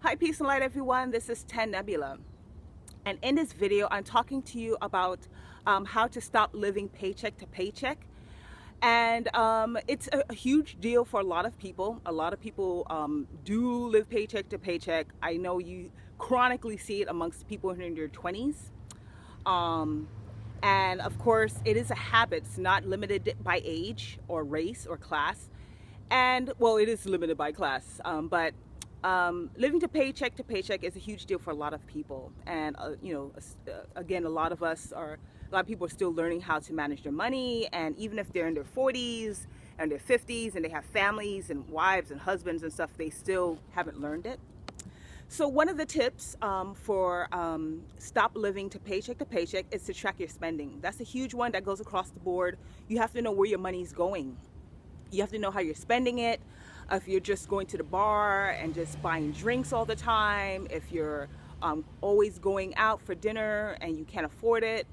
Hi, peace and light, everyone. This is Ten Nebula. And in this video, I'm talking to you about how to stop living paycheck to paycheck. And it's a huge deal for a lot of people. A lot of people do live paycheck to paycheck. I know you chronically see it amongst people in their 20s. And of course, it is a habit. It's not limited by age or race or class. And well, it is limited by class, but living to paycheck is a huge deal for a lot of people. And again, a lot of people are still learning how to manage their money. And even if they're in their 40s and their 50s and they have families and wives and husbands and stuff, they still haven't learned it. So one of the tips for stop living to paycheck is to track your spending. That's a huge one that goes across the board. You have to know where your money's going. You have to know how you're spending it. If you're just going to the bar and just buying drinks all the time, if you're always going out for dinner and you can't afford it,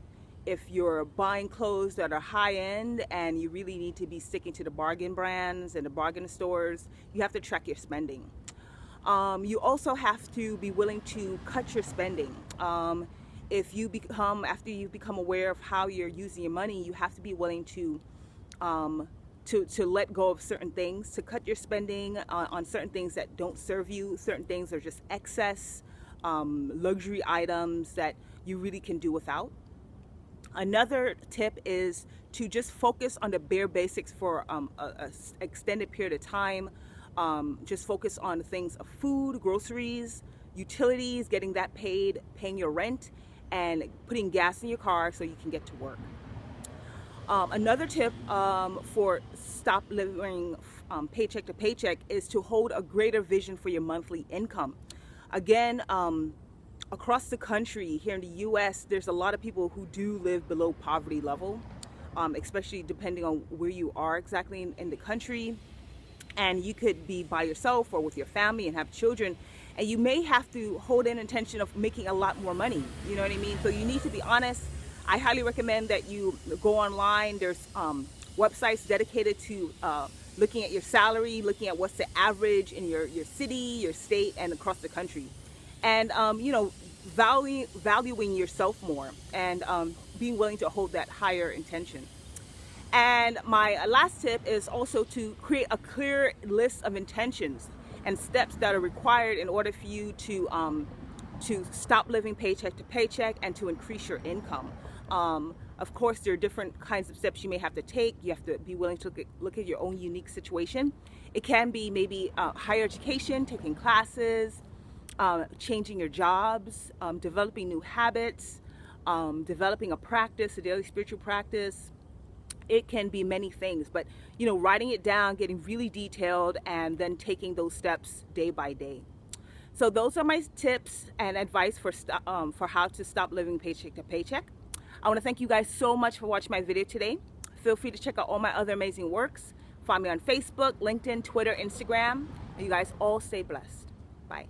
if you're buying clothes that are high end and you really need to be sticking to the bargain brands and the bargain stores, you have to track your spending. You also have to be willing to cut your spending. After you become aware of how you're using your money, you have to be willing to let go of certain things, to cut your spending on certain things that don't serve you. Certain things are just excess luxury items that you really can do without. Another tip is to just focus on the bare basics for an extended period of time. Just focus on things of food, groceries, utilities, getting that paid, paying your rent, and putting gas in your car so you can get to work. Another tip for stop living paycheck to paycheck is to hold a greater vision for your monthly income. Again, across the country, here in the US, there's a lot of people who do live below poverty level, especially depending on where you are exactly in the country. And you could be by yourself or with your family and have children, and you may have to hold an intention of making a lot more money. You know what I mean? So you need to be honest. I highly recommend that you go online. There's websites dedicated to looking at your salary, looking at what's the average in your city, your state, and across the country. And, valuing yourself more and being willing to hold that higher intention. And my last tip is also to create a clear list of intentions and steps that are required in order for you to stop living paycheck to paycheck and to increase your income. Of course, there are different kinds of steps you may have to take. You have to be willing to look at your own unique situation. It can be maybe higher education, taking classes, changing your jobs, developing new habits, developing a practice, a daily spiritual practice. It can be many things, but writing it down, getting really detailed, and then taking those steps day by day. So those are my tips and advice for how to stop living paycheck to paycheck. I want to thank you guys so much for watching my video today. Feel free to check out all my other amazing works. Find me on Facebook, LinkedIn, Twitter, Instagram. And you guys all stay blessed. Bye.